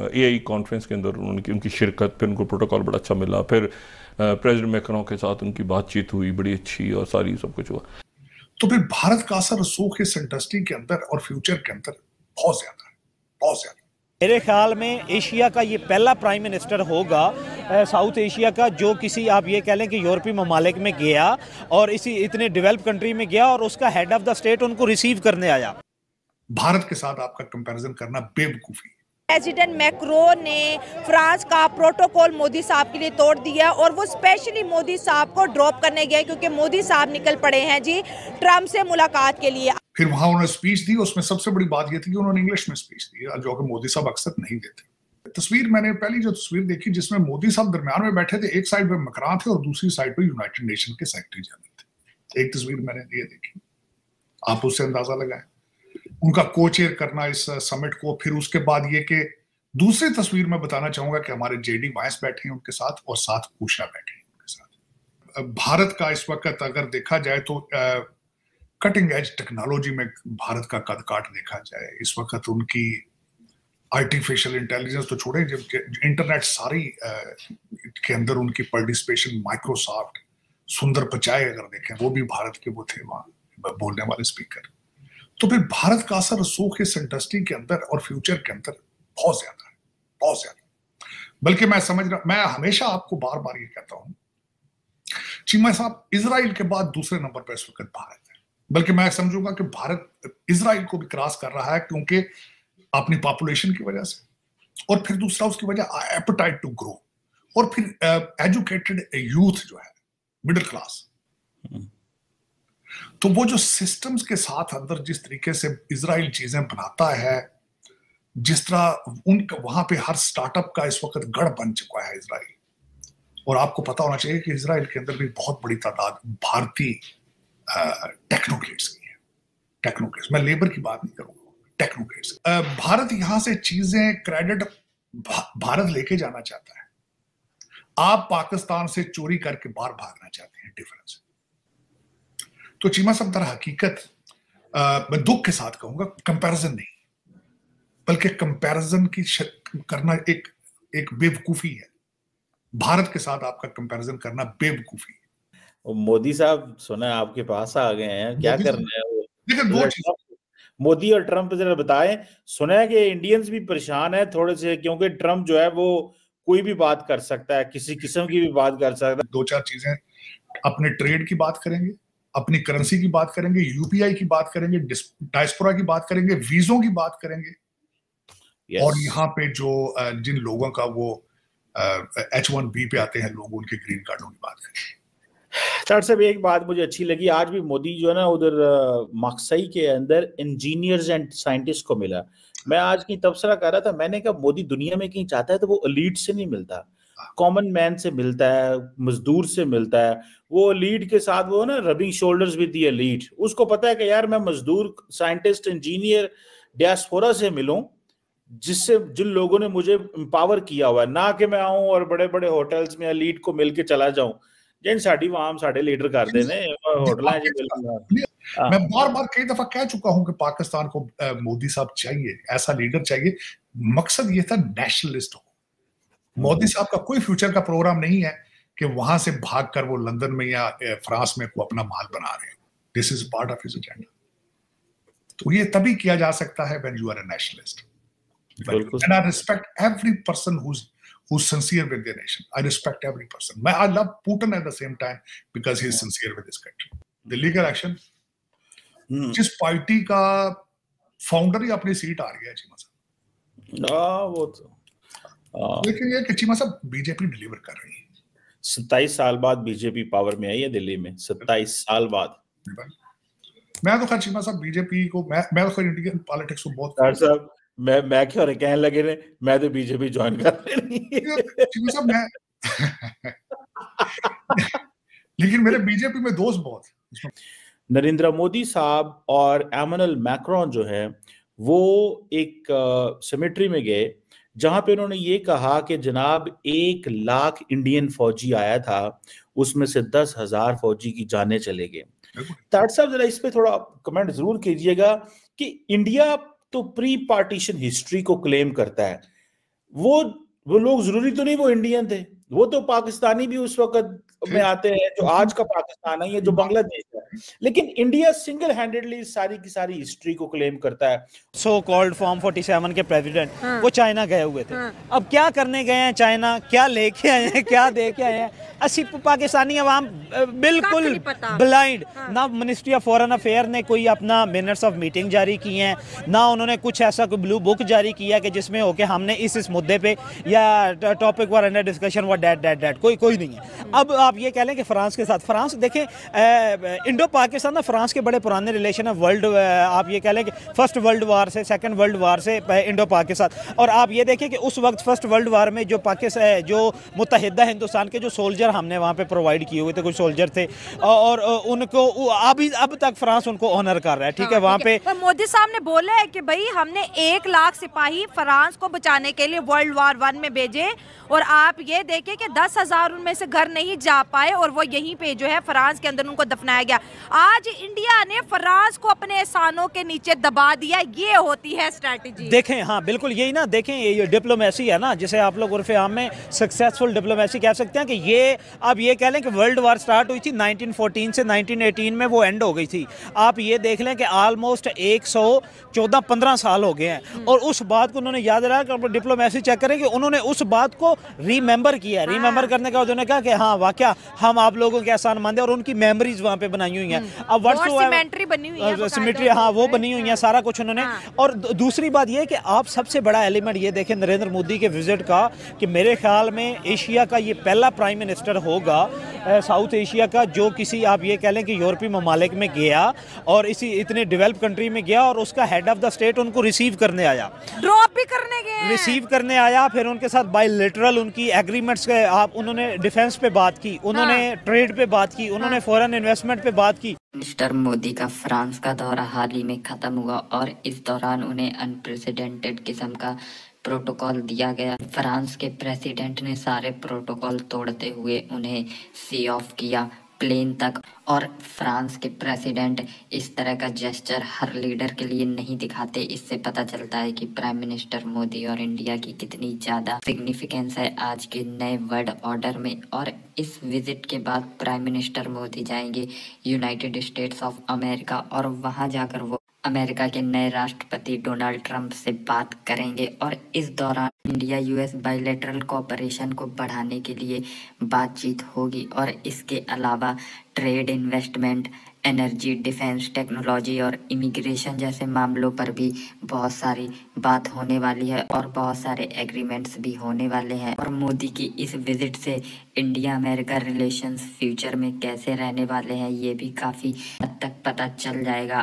AI conference के अंदर उनकी शिरकत, फिर उनको प्रोटोकॉल बड़ा अच्छा मिला, फिर प्रेसिडेंट मैक्रोन के साथ उनकी बातचीत हुई बड़ी अच्छी और सारी सब कुछ हुआ। तो फिर भारत का असर रसूख इस इंडस्ट्री के अंदर और फ्यूचर के अंदर बहुत ज्यादा है, बहुत ज्यादा। मेरे ख्याल में एशिया का ये पहला प्राइम मिनिस्टर होगा साउथ एशिया का जो किसी आप ये कह लें कि यूरोपीय ममालिक में गया और इसी इतने डेवलप कंट्री में गया और उसका हेड ऑफ द स्टेट उनको रिसीव करने आया। भारत के साथ आपका कंपैरिजन करना बेवकूफी। प्रेसिडेंट मैक्रोन ने फ्रांस का प्रोटोकॉल मोदी साहब के लिए तोड़ दिया और वो स्पेशली मोदी साहब को ड्रॉप करने गए क्योंकि मोदी साहब निकल पड़े हैं जी ट्रम्प से मुलाकात के लिए। फिर वहां उन्होंने स्पीच दी, उसमें सबसे बड़ी बात यह थी कि उन्होंने इंग्लिश में स्पीच दी, जो कि मोदी साहब अक्सर नहीं देते। तस्वीर मैंने पहली जो तस्वीर देखी जिसमें मोदी साहब दरमियान में बैठे थे, एक साइड पे मैक्रोन थे और दूसरी साइड पे यूनाइटेड नेशन के सेक्रेटरी जनरल थे। एक तस्वीर मैंने ये देखी, आप उससे अंदाजा लगाएं उनका को-चेयर करना इस समिट को। फिर उसके बाद ये कि दूसरी तस्वीर में बताना चाहूंगा कि हमारे जेडी वाइस बैठे हैं उनके साथ और साथ उषा बैठे हैं उनके साथ। भारत का इस वक्त अगर देखा जाए तो कटिंग एज टेक्नोलॉजी में भारत का कद काट देखा जाए इस वक्त उनकी आर्टिफिशियल इंटेलिजेंस तो छोड़े, जबकि इंटरनेट सारी के अंदर उनकी पार्टिसिपेशन, माइक्रोसॉफ्ट, सुंदर पिचाई अगर देखें वो भी भारत के वो थे वहां बोलने वाले स्पीकर। तो फिर भारत का असर रसूख इस इंडस्ट्री के अंदर और फ्यूचर के अंदर बहुत ज्यादा है, बहुत ज्यादा। बल्कि मैं हमेशा आपको बार बार ये कहता हूं, चीमा साहब इजराइल के बाद दूसरे नंबर पर इस वक्त भारत है, बल्कि मैं समझूंगा कि भारत इजराइल को भी क्रॉस कर रहा है क्योंकि अपनी पॉपुलेशन की वजह से, और फिर दूसरा उसकी वजह एपेटाइट टू ग्रो, और फिर एजुकेटेड यूथ जो है, मिडिल क्लास। तो वो जो सिस्टम्स के साथ अंदर जिस तरीके से इजराइल चीजें बनाता है, जिस तरह उनका वहां पे हर स्टार्टअप का इस वक्त गढ़ बन चुका है इजराइल। और आपको पता होना चाहिए कि इजराइल के अंदर भी बहुत बड़ी तादाद भारतीय टेक्नोक्रेट्स की है। टेक्नोक्रेट्स, मैं लेबर की बात नहीं करूंगा, टेक्नोक्रेट्स। भारत यहां से चीजें क्रेडिट भारत लेके जाना चाहता है, आप पाकिस्तान से चोरी करके बाहर भागना चाहते हैं, डिफरेंस। तो चीमा साहब दर हकीकत मैं दुख के साथ कहूंगा कंपैरिजन नहीं, बल्कि कंपैरिजन की करना एक बेवकूफी है। भारत के साथ आपका कंपैरिजन करना बेवकूफी है। मोदी साहब सुना आपके पास आ गए हैं, क्या करना है वो? लेकिन दो चीज मोदी और ट्रम्प जरा बताएं। सुना है कि इंडियंस भी परेशान है थोड़े से, क्योंकि ट्रम्प जो है वो कोई भी बात कर सकता है, किसी किस्म की भी बात कर सकता है। दो चार चीजें, अपने ट्रेड की बात करेंगे, अपनी करेंसी की बात करेंगे, यूपीआई की बात करेंगे, डायस्पोरा की बात करेंगे, वीजों की बात करेंगे, और यहाँ पे जो जिन लोगों का वो H1B पे आते हैं लोग, उनके ग्रीन कार्डों की बात करेंगे। सर साहब एक बात मुझे अच्छी लगी, आज भी मोदी जो है ना उधर मकसई के अंदर इंजीनियर्स एंड साइंटिस्ट को मिला। मैं आज की तबसरा कर रहा था, मैंने कहा मोदी दुनिया में कहीं चाहता है तो वो एलीट से नहीं मिलता, कॉमन मैन से मिलता है, मजदूर से मिलता है। वो एलीट के साथ वो ना rubbing shoulders with the elite, उसको पता है कि यार मैं मजदूर, साइंटिस्ट, इंजीनियर, डायस्पोरा से मिलूं, जिससे जिन लोगों ने मुझे एम्पावर किया हुआ है, ना कि मैं आऊं और बड़े बड़े होटल्स में एलीट को मिल के चला जाऊं जिन साड़ी वहां साढ़े लीडर कर देने होटल है जी। मैं बार बार कई दफा कह चुका हूं कि पाकिस्तान को मोदी साहब चाहिए, ऐसा लीडर चाहिए। मकसद ये था नेशनलिस्ट हो। मोदी साहब का कोई फ्यूचर का प्रोग्राम नहीं है कि वहां से भागकर वो लंदन में या फ्रांस में को अपना माल बना रहे हैं। This is part of his agenda. तो ये तभी किया जा सकता है when you are a nationalist. And I respect every person who's sincere with their nation. I respect every person. I love Putin at the same time because he's sincere with his country. The legal action, जिस party का founder ही अपनी seat आ रही है चीमा साहब, वो तो लेकिन ये कि चीमा साहब बीजेपी डिलीवर कर रही है। 27 साल बाद बीजेपी पावर में आई है दिल्ली में, 27 साल बाद। मैं तो खैर चीमा साहब बीजेपी को, मैं तो खैर इंडियन पॉलिटिक्स को बहुत साहब मैं क्या और कहने लगे ने, मैं तो बीजेपी ज्वाइन कर रही लेकिन मेरे बीजेपी में दोस्त बहुत। नरेंद्र मोदी साहब और एमैनुअल मैक्रोन जो है वो एक सेमेट्री में गए जहां पे उन्होंने ये कहा कि जनाब 1 लाख इंडियन फौजी आया था, उसमें से 10,000 फौजी की जानें चले गए। ताट साहब जरा इस पे थोड़ा कमेंट जरूर कीजिएगा कि इंडिया तो प्री पार्टीशन हिस्ट्री को क्लेम करता है, वो लोग जरूरी तो नहीं वो इंडियन थे, वो तो पाकिस्तानी भी उस वक्त में आते हैं जो आज का पाकिस्तान है, ये जो बांग्लादेश है, लेकिन इंडिया सिंगल हैंडेडली सारी की सारी हिस्ट्री को क्लेम करता है। सो कॉल्ड फॉर्म 47 के प्रेसिडेंट वो चाइना गए हुए थे। अब क्या करने गए हैं चाइना, क्या लेके आए हैं, क्या दे के आए हैं, असली पाकिस्तानी अवाम बिल्कुल ब्लाइंड। ना मिनिस्ट्री ऑफ फॉरेन अफेयर ने कोई अपना मिनट्स ऑफ मीटिंग जारी किए हैं, ना उन्होंने कुछ ऐसा कोई ब्लू बुक जारी किया कि जिसमें हो के हमने इस मुद्दे पे या टॉपिक वर अंडर डिस्कशन व डेट कोई नहीं है। अब आप ये कह लें कि फ्रांस के साथ, फ्रांस देखें इंडो पाकिस्तान ना फ्रांस के बड़े पुराने रिलेशन है, वर्ल्ड आप ये कह लें कि फर्स्ट वर्ल्ड वार से, सेकंड वर्ल्ड वार से इंडो पाकिस्तान। और आप ये देखें कि उस वक्त फर्स्ट वर्ल्ड वार में जो पाकिस्तान जो मुत्तहिदा हिंदुस्तान के जो सोल्जर हमने वहाँ पे प्रोवाइड किए हुए थे, कुछ सोल्जर थे और उनको अब तक फ्रांस उनको ऑनर कर रहा है, ठीक है। वहाँ पे मोदी साहब ने बोला है कि भाई हमने 1 लाख सिपाही फ्रांस को बचाने के लिए वर्ल्ड वार 1 में भेजे, और आप ये देखें कि 10,000 उनमें से घर नहीं जा पाए और वो यहीं पे जो है फ्रांस के अंदर उनको दफनाया गया। आज इंडिया ने फ्रांस को अपने एहसानों के नीचे दबा दिया, ये होती है स्ट्रैटेजी। देखें, हाँ बिल्कुल यही ना, देखें ये डिप्लोमेसी है ना, जिसे आप लोग उर्फ़े आम में सक्सेसफुल डिप्लोमेसी कह सकते हैं। कि ये आप ये कह लें कि वर्ल्ड वार स्टार्ट हुई थी 1914 से 1918 में वो एंड हो गई थी। आप ये देख लें कि ऑलमोस्ट 114-15 साल हो गए हैं, और उस बात को उन्होंने याद रखा। डिप्लोमेसी चेक करें कि उन्होंने उस बात को रिमेंबर किया। रिमेंबर करने का उन्होंने कहा कि हाँ वाकया हम आप लोगों के एहसान मंद हैं, और उनकी मेमोरीज वहाँ पे बनाई हुई हैं। अब सिमेट्री बनी हुई है, सिमेट्री, हाँ वो बनी हुई है, सारा कुछ उन्होंने। और दूसरी बात ये कि आप सबसे बड़ा एलिमेंट ये देखें नरेंद्र मोदी के विजिट का, कि मेरे ख्याल में एशिया का ये पहला प्राइम मिनिस्टर होगा साउथ एशिया का जो किसी आप ये कह लें कि यूरोपीय ममालिक में गया और इसी इतने डेवलप कंट्री में गया, और उसका हेड ऑफ द स्टेट उनको रिसीव करने आया, ड्रॉप भी करने गए, रिसीव करने आया। फिर उनके साथ बायलैटरल उनकी एग्रीमेंट्स के आप उन्होंने डिफेंस पे बात की, उन्होंने ट्रेड पे बात की, उन्होंने फॉरेन इन्वेस्टमेंट पे बात की। मिस्टर मोदी का फ्रांस का दौरा हाल ही में खत्म हुआ और इस दौरान उन्हें अनप्रेसिडेंटेड किस्म का प्रोटोकॉल दिया गया। फ्रांस के प्रेसिडेंट ने सारे प्रोटोकॉल तोड़ते हुए उन्हें सी ऑफ किया प्लेन तक। और फ्रांस के प्रेसिडेंट इस तरह का जेस्चर हर लीडर के लिए नहीं दिखाते। इससे पता चलता है कि प्राइम मिनिस्टर मोदी और इंडिया की कितनी ज़्यादा सिग्निफिकेंस है आज के नए वर्ल्ड ऑर्डर में। और इस विजिट के बाद प्राइम मिनिस्टर मोदी जाएंगे यूनाइटेड स्टेट्स ऑफ अमेरिका, और वहाँ जाकर वो अमेरिका के नए राष्ट्रपति डोनाल्ड ट्रंप से बात करेंगे। और इस दौरान इंडिया यूएस बायलैटरल कोऑपरेशन को बढ़ाने के लिए बातचीत होगी, और इसके अलावा trade, investment, energy, defence, technology और इमिग्रेशन जैसे मामलों पर भी बहुत सारी बात होने वाली है, और बहुत सारे एग्रीमेंट्स भी होने वाले हैं। और मोदी की इस विजिट से इंडिया अमेरिका रिलेशंस फ्यूचर में कैसे रहने वाले हैं ये भी काफ़ी हद तक पता चल जाएगा।